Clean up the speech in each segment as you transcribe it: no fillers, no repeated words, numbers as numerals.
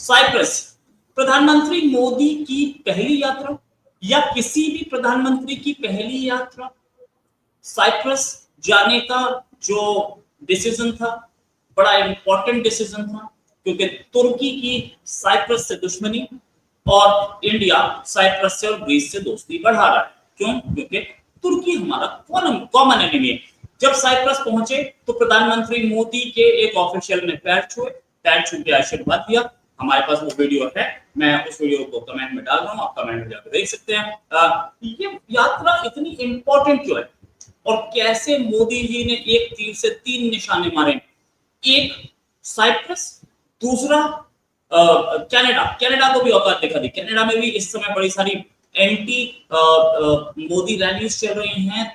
Cyprus, प्रधानमंत्री मोदी की पहली यात्रा या किसी भी प्रधानमंत्री की पहली यात्रा, साइप्रस जाने का जो डिसीजन था, बड़ा इंपॉर्टेंट डिसीजन था, क्योंकि तुर्की की साइप्रस से दुश्मनी और इंडिया साइप्रस से और ग्रीस से दोस्ती बढ़ा रहा है। क्यों? क्योंकि तुर्की हमारा कॉमन एनिमी है। जब साइप्रस पहुंचे तो प्रधानमंत्री मोदी के एक ऑफिशियल ने पैर छुए, पैर छू के आशीर्वाद दिया। हमारे पास वो वीडियो है, मैं उस वीडियो को कमेंट में डाल रहा हूं, आप कमेंट में जाकर देख सकते हैं। ये यात्रा इतनी इंपॉर्टेंट क्यों है और कैसे मोदी जी ने एक तीर से तीन निशाने मारे। एक साइप्रस, दूसरा कनाडा को भी औकात दिखा दी। कनाडा में भी इस समय बड़ी सारी एंटी मोदी रैलीज चल रही हैं,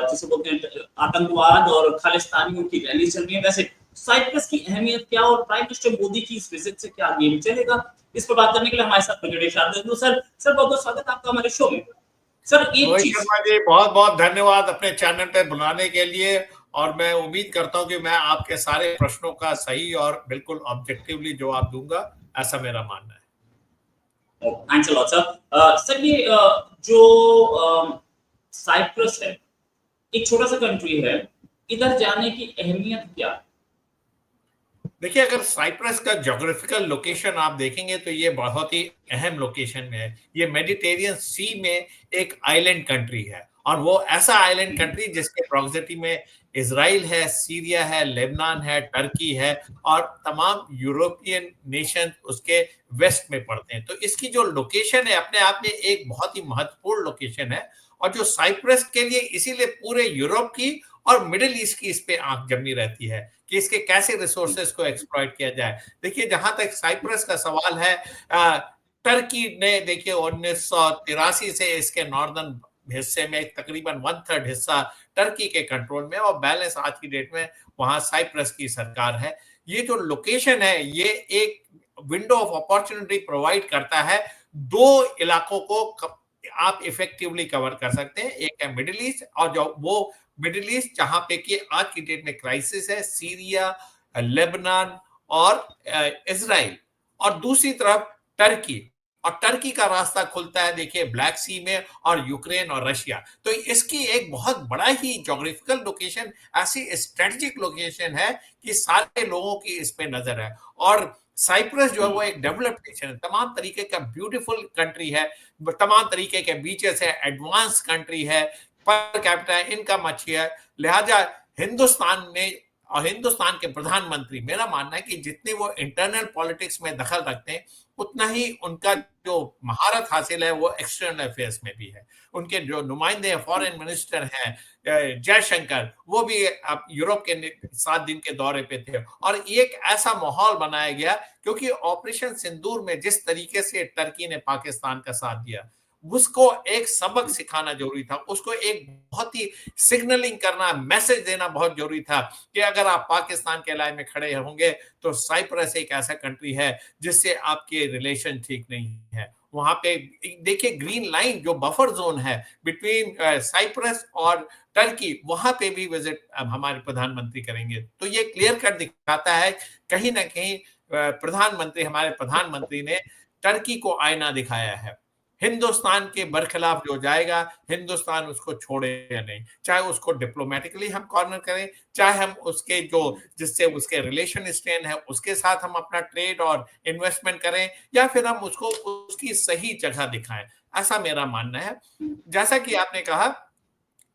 जिसे बोलते हैं आतंकवाद और खालिस्तानियों की रैली चल रही है। वैसे साइप्रस की अहमियत क्या और प्राइम मिनिस्टर मोदी की इस विजिट से क्या गेम चलेगा, इस पर बात करने के लिए हमारे साथ ब्रिगेडियर शार्दुल सर बहुत बहुत स्वागत आपका हमारे शो में। सर एक चीज, शर्मा जी बहुत बहुत धन्यवाद अपने चैनल पर बुलाने के लिए, और मैं उम्मीद करता हूं कि मैं आपके सारे प्रश्नों का सही और बिल्कुल ऑब्जेक्टिवली जवाब दूंगा, ऐसा मेरा मानना है। Thanks a lot sir. Sir ये जो साइप्रस है, एक छोटा सा कंट्री है, इधर जाने की अहमियत क्या है? देखिए, अगर साइप्रस का ज्योग्राफिकल लोकेशन आप देखेंगे तो ये बहुत ही अहम लोकेशन में है। ये मेडिटेरियन सी में एक आइलैंड कंट्री है, और वो ऐसा आइलैंड कंट्री जिसके प्रॉक्सिमिटी में इजराइल है, सीरिया है, लेबनान है, टर्की है, और तमाम यूरोपियन नेशन उसके वेस्ट में पड़ते हैं। तो इसकी जो लोकेशन है अपने आप में एक बहुत ही महत्वपूर्ण लोकेशन है, और जो साइप्रस के लिए इसीलिए पूरे यूरोप की और मिडिल ईस्ट की इस पे आंख जमी रहती है कि इसके कैसे रिसोर्सेज को एक्सप्लॉइट किया जाए। देखिए, जहां तक साइप्रस का सवाल है, टर्की ने देखिए 1983 से इसके नॉर्दर्न हिस्से में तकरीबन 1/3 हिस्सा टर्की के कंट्रोल में, और बैलेंस आज की डेट में वहां साइप्रस की सरकार है। ये जो लोकेशन है ये एक विंडो ऑफ अपॉर्चुनिटी प्रोवाइड करता है। दो इलाकों को आप इफेक्टिवली कवर कर सकते हैं। एक है मिडिल ईस्ट, और जो वो मिडिल ईस्ट जहां पे कि आज की डेट में क्राइसिस है, सीरिया, लेबनान और इजराइल, और दूसरी तरफ टर्की, और टर्की का रास्ता खुलता है देखिए ब्लैक सी में, और यूक्रेन और रशिया। तो इसकी एक बहुत बड़ा ही ज्योग्राफिकल लोकेशन, ऐसी स्ट्रेटेजिक लोकेशन है कि सारे लोगों की इस पे नजर है। और साइप्रस जो है वो एक डेवलप्ड नेशन है, तमाम तरीके का ब्यूटीफुल कंट्री है, तमाम तरीके के बीचेस है, एडवांस कंट्री है, पर कैपिटा इनकम अच्छी है। लिहाजा हिंदुस्तान ने और हिंदुस्तान के प्रधानमंत्री, मेरा मानना है कि जितने वो इंटरनल पॉलिटिक्स में दखल रखते हैं, उतना ही उनका जो महारत हासिल है वो एक्सटर्नल अफेयर्स में भी है। उनके जो नुमाइंदे फॉरेन मिनिस्टर हैं जयशंकर, वो भी अब यूरोप के 7 दिन के दौरे पे थे, और एक ऐसा माहौल बनाया गया क्योंकि ऑपरेशन सिंदूर में जिस तरीके से टर्की ने पाकिस्तान का साथ दिया, उसको एक सबक सिखाना जरूरी था, उसको एक बहुत ही सिग्नलिंग करना, मैसेज देना बहुत जरूरी था कि अगर आप पाकिस्तान के लाइन में खड़े होंगे तो साइप्रस एक ऐसा कंट्री है जिससे आपके रिलेशन ठीक नहीं है। वहां पे देखिए ग्रीन लाइन जो बफर जोन है बिटवीन साइप्रस और टर्की, वहां पे भी विजिट हमारे प्रधानमंत्री करेंगे। तो ये क्लियर कट दिखाता है कहीं ना कहीं हमारे प्रधानमंत्री ने टर्की को आईना दिखाया है। हिंदुस्तान के बरखिलाफ जो जाएगा, हिंदुस्तान उसको छोड़ेगा नहीं, चाहे उसको डिप्लोमेटिकली हम कॉर्नर करें, चाहे हम उसके जो जिससे उसके रिलेशन स्ट्रेन है उसके साथ हम अपना ट्रेड और इन्वेस्टमेंट करें, या फिर हम उसको उसकी सही जगह दिखाएं। ऐसा मेरा मानना है। जैसा कि आपने कहा,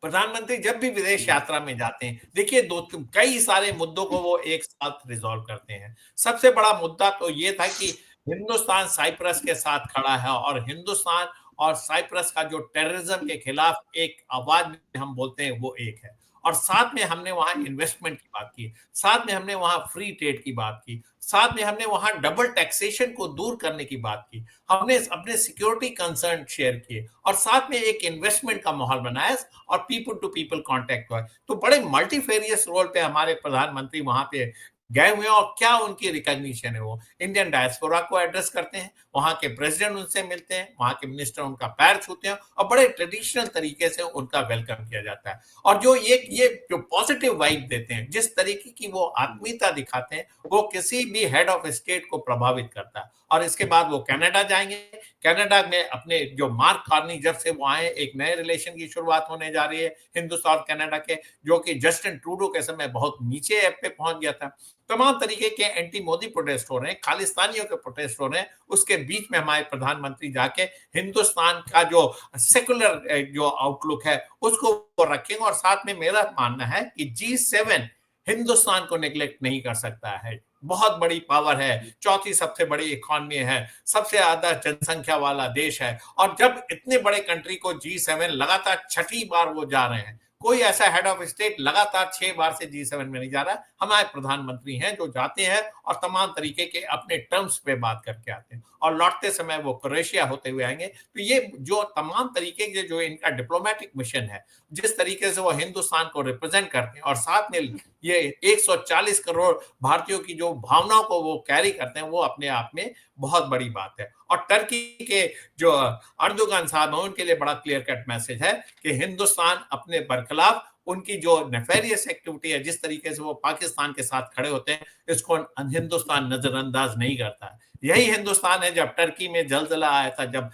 प्रधानमंत्री जब भी विदेश यात्रा में जाते हैं, देखिए दो कई सारे मुद्दों को वो एक साथ रिजॉल्व करते हैं। सबसे बड़ा मुद्दा तो ये था कि हिंदुस्तान साइप्रस के साथ खड़ा है, और हिंदुस्तान और साइप्रस का जो टेररिज्म के खिलाफ एक आवाज में हम बोलते हैं वो एक है। और साथ में हमने वहां इन्वेस्टमेंट की बात की, साथ में हमने वहां फ्री ट्रेड की बात की, साथ में हमने वहां डबल टैक्सेशन को दूर करने की बात की, हमने अपने सिक्योरिटी कंसर्न शेयर किए, और साथ में एक इन्वेस्टमेंट का माहौल बनाया, और पीपल टू पीपल कांटेक्ट हुआ। तो बड़े मल्टीफेरियस रोल पे हमारे प्रधानमंत्री वहां पे गए हुए हैं और क्या उनकी रिकॉग्निशन है। वो इंडियन डायस्पोरा को एड्रेस करते हैं, वहां के प्रेसिडेंट उनसे मिलते हैं, वहां के मिनिस्टर उनका पैर छूते हैं और बड़े ट्रेडिशनल तरीके से उनका वेलकम किया जाता है। और जो ये जो पॉजिटिव वाइब देते हैं, जिस तरीके की वो आत्मीयता दिखाते हैं, वो किसी भी हेड ऑफ स्टेट को प्रभावित करता है। और इसके बाद वो कनाडा जाएंगे। कनाडा में अपने जो मार्क कार्नी जब से वो आए, एक नए रिलेशन की शुरुआत होने जा रही है हिंदुस्तान और कनाडा के, जो कि जस्टिन ट्रूडो के समय बहुत नीचे ऐप पे पहुंच गया था। तमाम तरीके के एंटी मोदी प्रोटेस्ट हो रहे हैं, खालिस्तानियों के प्रोटेस्ट हो रहे हैं। उसके बीच में हमारे प्रधानमंत्री जाके हिंदुस्तान का जो सेकुलर जो आउटलुक है उसको वो रखेंगे। और साथ में मेरा मानना है कि G7 हिंदुस्तान को नेग्लेक्ट नहीं कर सकता है। बहुत बड़ी पावर है, चौथी सबसे बड़ी इकोनॉमी है, सबसे ज्यादा जनसंख्या वाला देश है। और जब इतने बड़े कंट्री को G7 लगातार छठी बार वो जा रहे हैं, कोई ऐसा हेड ऑफ स्टेट लगातार 6 बार से G7 में नहीं जा रहा। हमारे प्रधानमंत्री हैं जो जाते हैं और तमाम तरीके के अपने टर्म्स पे बात करके आते हैं, और लौटते समय वो क्रोएशिया होते हुए आएंगे। तो ये जो तमाम तरीके के जो इनका डिप्लोमेटिक मिशन है, जिस तरीके से वो हिंदुस्तान को रिप्रेजेंट करते हैं और साथ में ये 140 करोड़ भारतीयों की जो भावनाओं को वो कैरी करते हैं, वो अपने आप में बहुत बड़ी बात है। और टर्की के जो अर्दोगन साहब हैं, उनके लिए बड़ा क्लियर कट मैसेज है कि हिंदुस्तान अपने बरखिलाफ उनकी जो नेफेरियस एक्टिविटी है, जिस तरीके से वो पाकिस्तान के साथ खड़े होते हैं, इसको हिंदुस्तान नजरअंदाज नहीं करता है। यही हिंदुस्तान है, जब टर्की में जलजला आया था, जब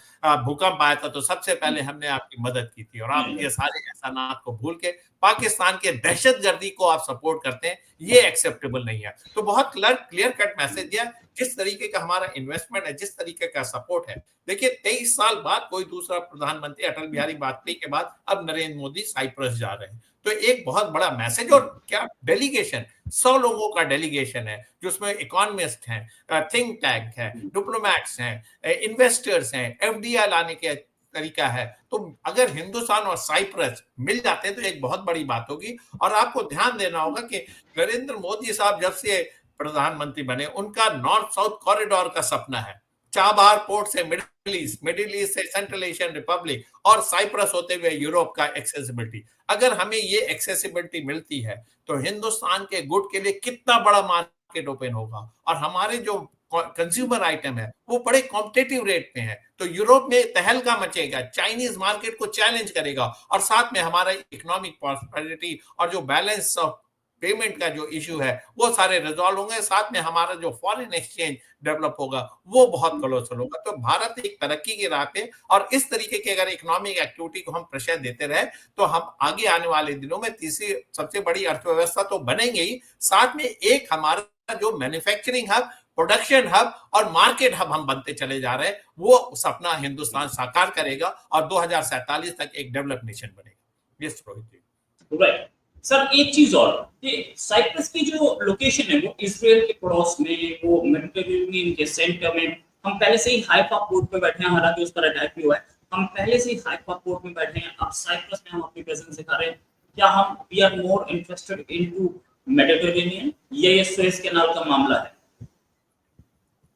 भूकंप आया था, तो सबसे पहले हमने आपकी मदद की थी। और आप ये सारे एहसानात को भूल के पाकिस्तान के दहशतगर्दी को आप सपोर्ट करते हैं, ये एक्सेप्टेबल नहीं है। तो बहुत क्लियर कट मैसेज दिया, जिस तरीके का हमारा इन्वेस्टमेंट है, जिस तरीके का सपोर्ट है। देखिए 23 साल बाद कोई दूसरा प्रधानमंत्री, अटल बिहारी वाजपेयी के बाद अब नरेंद्र मोदी साइप्रस जा रहे हैं। तो एक बहुत बड़ा मैसेज। और क्या डेलीगेशन, 100 लोगों का डेलीगेशन है, जिसमें इकोनॉमिस्ट हैं, थिंक टैंक है, डिप्लोमैट्स हैं, इन्वेस्टर्स हैं, एफडीआई लाने के तरीका है। तो अगर हिंदुस्तान और साइप्रस मिल जाते हैं तो एक बहुत बड़ी बात होगी। और आपको ध्यान देना होगा कि नरेंद्र मोदी साहब जब से प्रधानमंत्री बने, उनका नॉर्थ साउथ कॉरिडोर का सपना है। चाबहार पोर्ट से मिडिल ईस्ट से सेंट्रल एशियन रिपब्लिक, और साइप्रस होते हुए यूरोप का एक्सेसिबिलिटी। अगर हमें ये एक्सेसिबिलिटी मिलती है तो हिंदुस्तान के गुड के लिए कितना बड़ा मार्केट ओपन होगा। और हमारे जो कंज्यूमर आइटम है वो बड़े कॉम्पिटेटिव रेट पे है, तो यूरोप में तहलका मचेगा, चाइनीज मार्केट को चैलेंज करेगा। और साथ में हमारा इकोनॉमिक प्रॉस्पेरिटी और जो बैलेंस ऑफ पेमेंट का जो इश्यू है वो सारे रिजॉल्व होंगे। साथ में हमारा जो फॉरेन एक्सचेंज डेवलप होगा वो बहुत कलोसल होगा। तो भारत एक तरक्की की राह पे, और इस तरीके की अगर इकोनॉमिक एक्टिविटी को हम प्रेशर देते रहे तो हम आगे आने वाले दिनों में तीसरी सबसे बड़ी अर्थव्यवस्था तो बनेंगे ही, साथ में एक हमारा जो मैन्युफैक्चरिंग हब, प्रोडक्शन हब और मार्केट हब हम बनते चले जा रहे हैं, वो सपना हिंदुस्तान साकार करेगा और 2047 तक एक डेवलप नेशन बनेगा। यस रोहित जी। राइट सर, एक चीज और, ये साइप्रस की जो लोकेशन है वो इसराइल के पड़ोस में, वो मेडिटेरेनियन के सेंटर में। हम पहले से ही हाइफा पोर्ट पे बैठे हैं, हालांकि उस पर अटैक भी हुआ है। हम पहले से ही हाइफा पोर्ट में बैठे हैं, अब साइप्रस में हम अपनी प्रेजेंस दिखा रहे हैं। क्या हम we are more interested into Mediterranean, ये सुएज कैनाल का मामला है?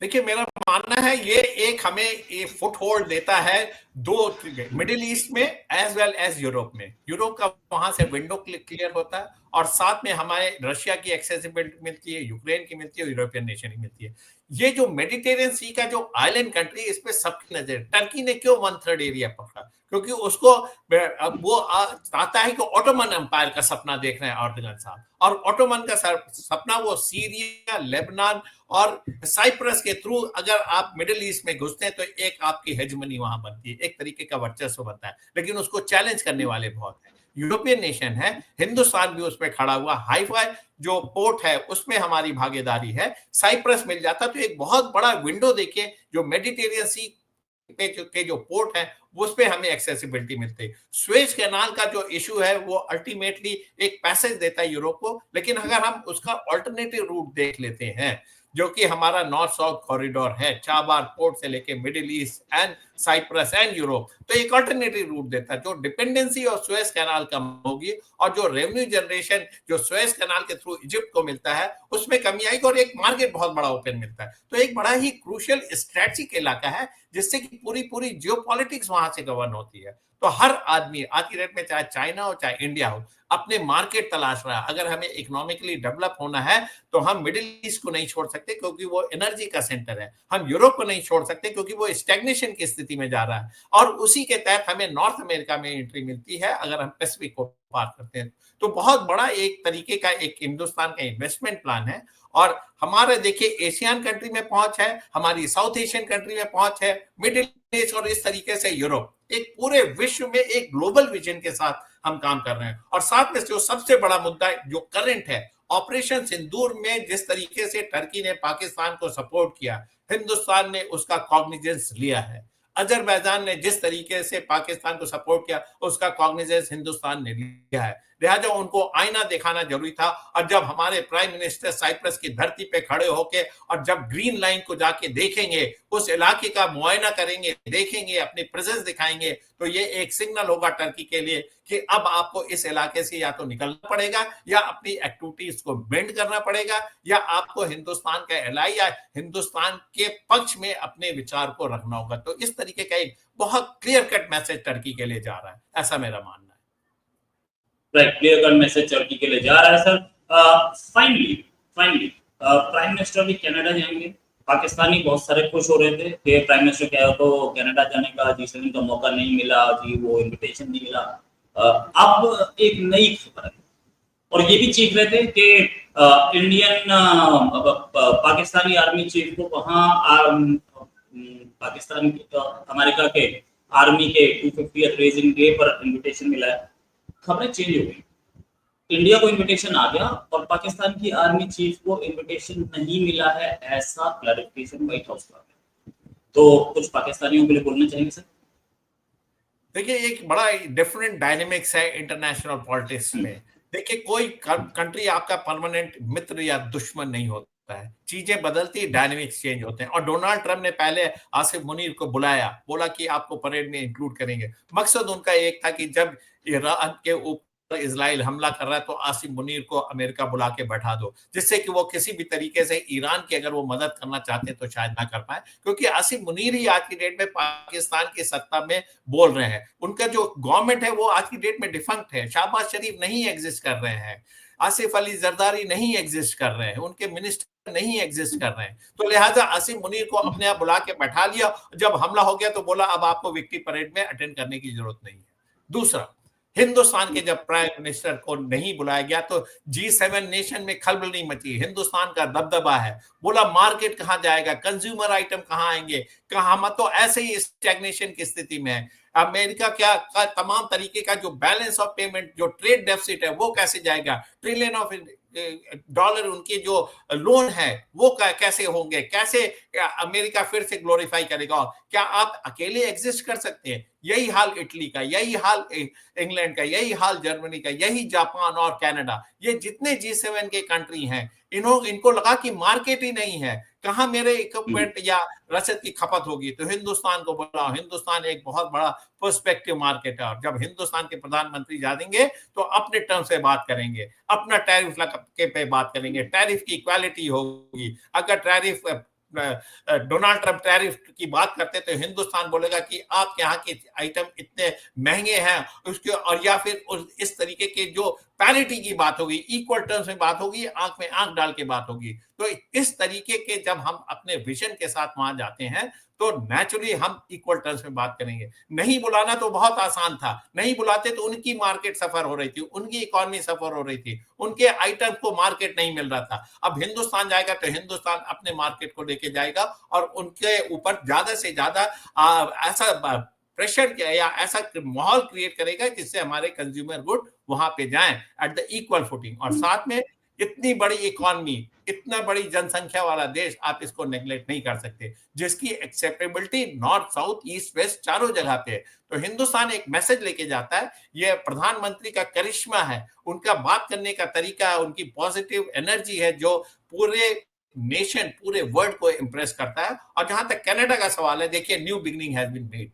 देखिए मेरा मानना है ये एक हमें ये फुट होल्ड देता है दो मिडिल ईस्ट में एज वेल एज यूरोप में। यूरोप का वहां से विंडो क्लियर होता है, और साथ में हमारे रशिया की एक्सेसिबिलिटी मिलती है, यूक्रेन की मिलती है, यूरोपियन नेशन की मिलती है। ये जो मेडिटेरियन सी का जो आइलैंड कंट्री, इस पे सबकी नजर। टर्की ने क्यों 1/3 एरिया पकड़ा? क्योंकि उसको वो आता है कि ऑटोमन एम्पायर का सपना देख रहे हैं अर्दोगन साहब, और ऑटोमन का सपना वो सीरिया, लेबनान और साइप्रस के थ्रू अगर आप मिडिल ईस्ट में घुसते हैं तो एक आपकी हेजमनी वहां बनती है, एक तरीके का वर्चस्व बनता है। लेकिन उसको चैलेंज करने वाले बहुत हैं। यूरोपियन नेशन है, हिंदुस्तान भी उस पर खड़ा हुआ। हाइफा जो पोर्ट है उसमें हमारी भागीदारी है। साइप्रस मिल जाता तो एक बहुत बड़ा विंडो देखिए, जो मेडिटेरियन सी के जो पोर्ट है उस पे हमें एक्सेसिबिलिटी मिलती है। स्वेज कैनाल का जो इशू है वो अल्टीमेटली एक पैसेज देता है यूरोप को, लेकिन अगर हम उसका ऑल्टरनेटिव रूट देख लेते हैं, जो कि हमारा नॉर्थ साउथ कॉरिडोर है, चाबार पोर्ट से लेके Middle East and Cyprus and Europe, तो एक अल्टरनेटिव रूट देता है जो डिपेंडेंसी ऑफ सुएज कैनाल कम होगी, और जो रेवेन्यू जनरेशन जो सुएज कैनाल के थ्रू इजिप्ट को मिलता है उसमें कमी आएगी, और एक मार्केट बहुत बड़ा ओपन मिलता है। तो एक बड़ा ही क्रूशियल स्ट्रेटेजिक इलाका है, जिससे कि पूरी जियोपॉलिटिक्स वहां वहां से गवर्न होती है। तो हर आदमी आज की डेट में, चाहे चाइना हो चाहे इंडिया हो, अपने मार्केट तलाश रहा है। अगर हमें इकोनॉमिकली डेवलप होना है तो हम मिडिल ईस्ट को नहीं छोड़ सकते क्योंकि वो एनर्जी का सेंटर है, हम यूरोप को नहीं छोड़ सकते क्योंकि वो स्टैग्नेशन की स्थिति में जा रहा है, और उसी के तहत हमें नॉर्थ अमेरिका में एंट्री मिलती है अगर हम पैसिफिक को पार करते हैं। तो बहुत बड़ा एक तरीके का एक हिंदुस्तान का इन्वेस्टमेंट प्लान है। और हमारे देखिए एशियन कंट्री में पहुंच है, हमारी साउथ एशियन कंट्री में पहुंच है, मिडिल ईस्ट और इस तरीके से यूरोप, एक पूरे विश्व में एक ग्लोबल विजन के साथ हम काम कर रहे हैं। और साथ में जो सबसे बड़ा मुद्दा जो करंट है, ऑपरेशन सिंदूर में जिस तरीके से टर्की ने पाकिस्तान को सपोर्ट किया, हिंदुस्तान ने उसका कॉग्निजेंस लिया है। अजरबैजान ने जिस तरीके से पाकिस्तान को सपोर्ट किया, उसका कॉग्निजेंस हिंदुस्तान ने लिया है। लिहाजा उनको आईना दिखाना जरूरी था। और जब हमारे प्राइम मिनिस्टर साइप्रस की धरती पे खड़े होके और जब ग्रीन लाइन को जाके देखेंगे, उस इलाके का मुआयना करेंगे, देखेंगे, अपनी प्रेजेंस दिखाएंगे, तो ये एक सिग्नल होगा टर्की के लिए कि अब आपको इस इलाके से या तो निकलना पड़ेगा या अपनी एक्टिविटीज को बेंड करना पड़ेगा, या आपको हिंदुस्तान का एलाई या हिंदुस्तान के पक्ष में अपने विचार को रखना होगा। तो इस तरीके का एक बहुत क्लियर कट मैसेज टर्की के लिए जा रहा है, ऐसा मेरा मानना है। Right, clear cut message Turkey के लिए जा रहा है सर। फाइनली प्राइम मिनिस्टर भी कनाडा जाएंगे। पाकिस्तानी बहुत सारे खुश हो रहे थे कि प्राइम मिनिस्टर क्या तो कनाडा जाने का G7 का मौका नहीं मिला जी, वो इनविटेशन नहीं मिला। अब एक नई खबर है और ये भी चीख रहे थे कि इंडियन पाकिस्तानी आर्मी चीफ को वहां पाकिस्तान अमेरिका के आर्मी के 250th रेजिंग डे पर इनविटेशन मिला है। खबरें चेंज हो गई, इंडिया को इनविटेशन आ गया और पाकिस्तान की आर्मी चीफ को इनविटेशन नहीं मिला है, ऐसा क्लैरिफिकेशन व्हाइट हाउस का है। तो कुछ पाकिस्तानियों के लिए बोलना चाहेंगे सर? देखिए, एक बड़ा डिफरेंट डायनेमिक्स है इंटरनेशनल पॉलिटिक्स में। देखिए, कोई कंट्री आपका परमानेंट मित्र या दुश्मन नहीं होता है, चीजें बदलती, डायनेमिक्स चेंज होते हैं। और डोनाल्ड ट्रंप ने पहले आसिफ मुनीर को बुलाया, बोला कि आपको परेड में इंक्लूड करेंगे। मकसद उनका एक था कि जब ईरान के ऊपर इजराइल हमला कर रहा है तो आसिफ मुनीर को अमेरिका बुला के बैठा दो, जिससे कि वो किसी भी तरीके से ईरान की अगर वो मदद करना चाहते हैं तो शायद ना कर पाए, क्योंकि आसिफ मुनीर ही आज की डेट में पाकिस्तान की सत्ता में बोल रहे हैं। उनका जो गवर्नमेंट है वो आज की डेट में डिफंक्ट है, शहबाज शरीफ नहीं एग्जिस्ट कर रहे हैं, आसिफ अली जरदारी नहीं एग्जिस्ट कर रहे हैं, उनके मिनिस्टर नहीं एग्जिस्ट कर रहे हैं। तो लिहाजा आसिफ मुनीर को अपने आप बुला के बैठा लिया। जब हमला हो गया तो बोला अब आपको विक्ट्री परेड में अटेंड करने की जरूरत नहीं है। दूसरा, हिंदुस्तान के जब प्राइम मिनिस्टर को नहीं बुलाया गया तो G7 नेशन में खलबली मची। हिंदुस्तान का दबदबा है, बोला मार्केट कहां जाएगा, कंज्यूमर आइटम कहां आएंगे, कहां मत, तो ऐसे ही स्टैग्नेशन की स्थिति में है। अमेरिका क्या का तमाम तरीके का जो बैलेंस ऑफ पेमेंट, जो ट्रेड डेफिसिट है, वो कैसे जाएगा, ट्रिलियन ऑफ डॉलर उनके जो लोन है वो कैसे होंगे, कैसे अमेरिका फिर से ग्लोरीफाई करेगा। क्या आप अकेले एग्जिस्ट कर सकते हैं? यही हाल इटली का, यही हाल इंग्लैंड का, यही हाल जर्मनी का, यही जापान और कनाडा, ये जितने G7 के कंट्री हैं, इनको लगा कि मार्केट ही नहीं है, कहां मेरे इक्विपमेंट या रसद की खपत होगी, तो हिंदुस्तान को बुलाओ। हिंदुस्तान एक बहुत बड़ा पर्सपेक्टिव मार्केट है और जब हिंदुस्तान के प्रधानमंत्री जाएंगे तो अपने टर्म से बात करेंगे, अपना टैरिफ के पे बात करेंगे, टैरिफ की इक्वालिटी होगी। अगर टैरिफ डोनाल्ड ट्रंप टैरिफ की बात करते तो हिंदुस्तान बोलेगा कि आप यहाँ के आइटम इतने महंगे हैं उसके, और या फिर इस तरीके के जो पैरिटी की बात होगी, इक्वल टर्म्स में बात होगी, आंख में आंख डाल के बात होगी। तो इस तरीके के जब हम अपने विजन के साथ वहां जाते हैं तो नेचुरली हम इक्वल टर्म्स में बात करेंगे। नहीं बुलाना तो बहुत आसान था, नहीं बुलाते तो उनकी मार्केट सफर हो रही थी, उनकी इकोनॉमी सफर हो रही थी, उनके आइटम को मार्केट नहीं मिल रहा था। अब हिंदुस्तान जाएगा तो हिंदुस्तान अपने मार्केट को लेके जाएगा और उनके ऊपर ज्यादा से ज्यादा ऐसा प्रेशर या ऐसा माहौल क्रिएट करेगा जिससे हमारे कंज्यूमर गुड वहां पे जाएं एट द इक्वल फुटिंग। और साथ में इतनी बड़ी इकोनॉमी, इतना बड़ी जनसंख्या वाला देश, आप इसको नेग्लेक्ट नहीं कर सकते, जिसकी acceptability north, south, east, west चारों जगह पे है। तो हिंदुस्तान एक मैसेज लेके जाता है, ये प्रधानमंत्री का करिश्मा है, उनका बात करने का तरीका है, उनकी पॉजिटिव एनर्जी है जो पूरे नेशन, पूरे वर्ल्ड को इंप्रेस करता है। और जहां तक कनाडा का सवाल है, देखिए new beginning has been made.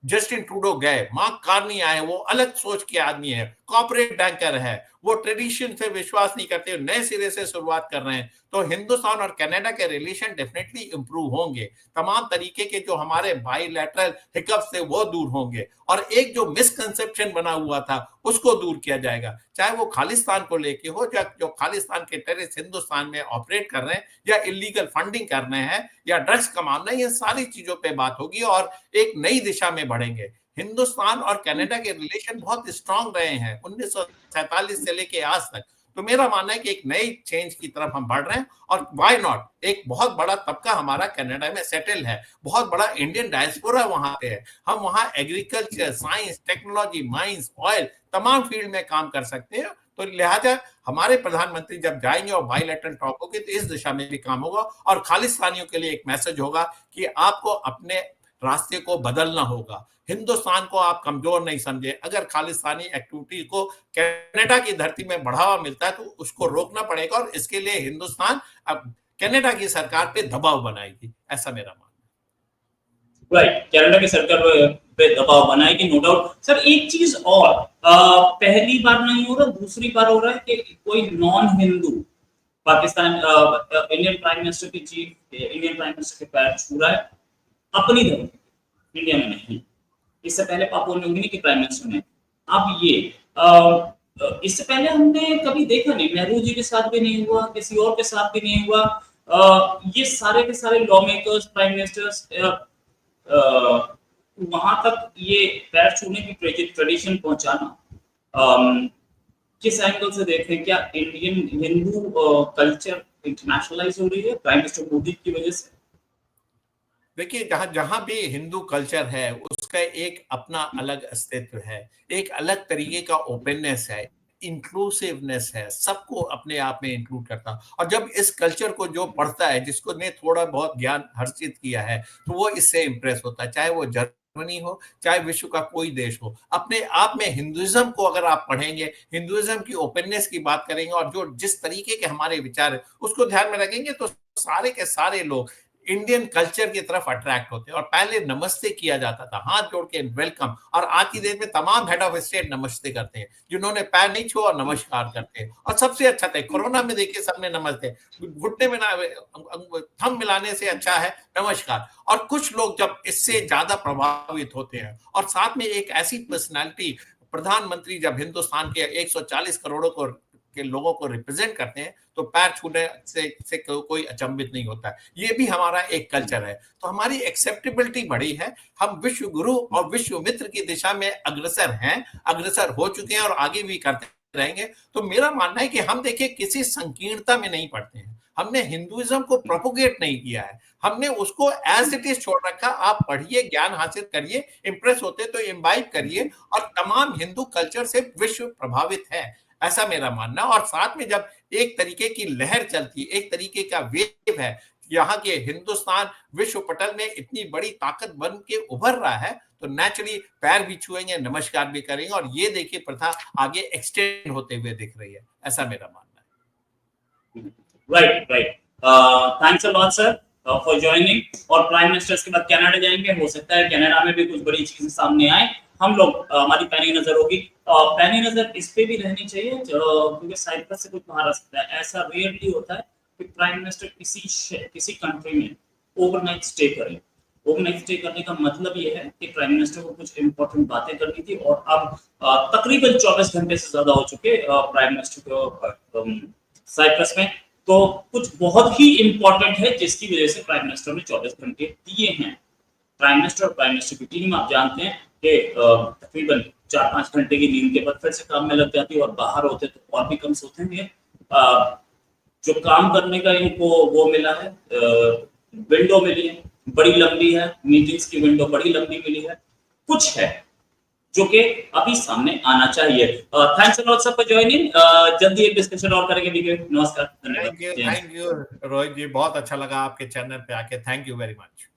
Justin Trudeau गए, मार्क कार्नी आए, वो अलग सोच के आदमी है, कॉर्पोरेट बैंकर है, वो ट्रेडिशन से विश्वास नहीं करते, नए सिरे से शुरुआत कर रहे हैं। तो हिंदुस्तान और कनाडा के रिलेशन डेफिनेटली इंप्रूव होंगे, तमाम तरीके के जो हमारे बायलैटरल हिकअप्स थे वो दूर होंगे, और एक जो मिसकंसेप्शन बना हुआ था उसको दूर किया जाएगा, चाहे वो खालिस्तान को लेके हो, या जो खालिस्तान के टेररिस्ट हिंदुस्तान में ऑपरेट कर रहे हैं, या इलीगल फंडिंग कर रहे हैं, या ड्रग्स कमाना, ये सारी चीजों पे बात होगी और एक नई दिशा में बढ़ेंगे। हिंदुस्तान और कनाडा के रिलेशन बहुत स्ट्रांग रहे हैं 1947 से लेके आज तक। तो मेरा मानना है कि एक नई चेंज की तरफ हम बढ़ रहे हैं, और व्हाई नॉट, एक बहुत बड़ा तबका हमारा कनाडा में सेटल है, बहुत बड़ा इंडियन डायस्पोरा वहां पे है, हम वहां agriculture, science, technology, mines, oil, तमाम फील्ड में काम कर सकते हैं। तो लिहाजा हमारे प्रधानमंत्री जब जाएंगे और बायलैटरल टॉक होगी तो इस दिशा में भी काम होगा, और खालिस्तानियों के लिए एक मैसेज होगा कि आपको अपने रास्ते को बदलना होगा, हिंदुस्तान को आप कमजोर नहीं समझे। अगर खालिस्तानी एक्टिविटी को कनाडा की धरती में बढ़ावा मिलता है तो उसको रोकना पड़ेगा, और इसके लिए हिंदुस्तान अब कनाडा की सरकार पे दबाव बनाएगी, ऐसा मेरा मानना है। राइट, कनाडा की सरकार पे दबाव बनाएगी, नो डाउट। सर एक चीज और, पहली बार नहीं हो रहा, दूसरी बार हो रहा है कि कोई non Hindu Pakistan Indian prime minister की चीफ, इंडियन प्राइम मिनिस्टर के पैर छू रहा है अपनी धरती, इंडिया में नहीं। इससे पहले पापुआ न्यू गिनी के प्राइम मिनिस्टर ने, अब ये इससे पहले हमने कभी देखा नहीं, नेहरू जी के साथ भी नहीं हुआ, किसी और के साथ भी नहीं हुआ। ये सारे के सारे लॉ मेकर्स, प्राइम मिनिस्टर्स, वहां तक ये पैर छूने की ट्रेडिशन पहुंचाना, किस एंगल से देखें? क्या इंडियन हिंदू कल्चर इंटरनेशनलाइज हो रही है प्राइम मिनिस्टर मोदी की वजह से? देखिए, जहां जहां भी हिंदू कल्चर है उसका एक अपना अलग अस्तित्व है, एक अलग तरीके का ओपननेस है, इंक्लूसिवनेस है, सबको अपने आप में इंक्लूड करता। और जब इस कल्चर को जो पढ़ता है, जिसको ने थोड़ा बहुत ज्ञान हर्षित किया है, तो वो इससे इंप्रेस होता है, चाहे वो जर्मनी हो, चाहे विश्व का कोई देश हो। अपने आप में हिंदुइज्म को अगर आप पढ़ेंगे, हिंदुइज्म की ओपननेस की बात करेंगे, और जो जिस तरीके के हमारे विचार है उसको ध्यान में रखेंगे, तो सारे के सारे लोग इंडियन कल्चर की तरफ अट्रैक्ट होते हैं। और पहले नमस्ते किया जाता था, हाथ जोड़ के वेलकम, और आज की डेट में तमाम हेड ऑफ स्टेट नमस्ते करते हैं, जिन्होंने पैर नहीं छुआ और नमस्कार करते हैं। और सबसे अच्छा था कोरोना में, देखिए सबने नमस्ते, घुटने में थंब मिलाने से अच्छा है नमस्कार। और कुछ लोग जब इससे ज्यादा प्रभावित होते हैं, और साथ में एक ऐसी पर्सनालिटी प्रधानमंत्री जब हिंदुस्तान के 140 करोड़ों को के लोगों को रिप्रेजेंट करते हैं, तो पैर छूने से कोई अचंभित नहीं होता है। ये भी हमारा एक कल्चर है, तो हमारी एक्सेप्टेबिलिटी बढ़ी है, हम विश्व गुरु और विश्व मित्र की दिशा में अग्रसर हैं, अग्रसर हो चुके हैं, और आगे भी करते रहेंगे। तो मेरा मानना है कि हम देखिए किसी संकीर्णता में नहीं पड़ते हैं, हमने हिंदुइज्म को प्रोपोगेट नहीं किया है, हमने उसको एज इट इज छोड़ रखा। आप पढ़िए, ज्ञान हासिल करिए, इंप्रेस होते तो इम्बाइब करिए, और तमाम हिंदू कल्चर से विश्व प्रभावित है, ऐसा मेरा मानना। और साथ में जब एक तरीके की लहर चलती है, एक तरीके का वेव है, यहाँ के हिंदुस्तान विश्व पटल में इतनी बड़ी ताकत बन के उभर रहा है, तो नेचुरली पैर भी छुएंगे, नमस्कार भी करेंगे, और ये देखिए प्रथा आगे एक्सटेंड होते हुए दिख रही है, ऐसा मेरा मानना है। Right, right. Thanks a lot sir for joining. और प्राइम मिनिस्टर्स के बाद कनाडा जाएंगे, हो सकता है कनाडा में भी कुछ बड़ी चीजें सामने आए, हम लोग हमारी पैनी नजर होगी। पैनी नजर इस पे भी रहनी चाहिए, क्योंकि साइप्रस से कुछ बाहर आ सकता है। ऐसा रेयरली होता है कि प्राइम मिनिस्टर किसी कंट्री में ओवरनाइट स्टे करे। ओवरनाइट स्टे करने का मतलब ये है कि प्राइम मिनिस्टर को कुछ इंपॉर्टेंट बातें करनी थी, और अब तकरीबन 24 घंटे से ज्यादा हो चुके प्राइम मिनिस्टर को साइप्रस में। तो कुछ बहुत ही इंपॉर्टेंट है जिसकी वजह से प्राइम मिनिस्टर ने 24 घंटे दिए हैं। प्राइम मिनिस्टर और प्राइम मिनिस्टर की टीम, आप जानते हैं कि तकरीबन 4-5 घंटे की नींद के बाद फिर से काम में लग जाती है, और बाहर होते तो और भी कम सोते हैं। जो काम करने का इनको वो मिला है, विंडो मिली है, बड़ी लंबी है, मीटिंग्स की विंडो बड़ी लंबी मिली है, कुछ है जो कि अभी सामने आना चाहिए। Thanks a lot sir for joining. जल्दी एक डिस्कशन और करेंगे। नमस्कार, धन्यवाद। थैंक यू रोहित जी, बहुत अच्छा लगा आपके चैनल पे आके, थैंक यू वेरी मच।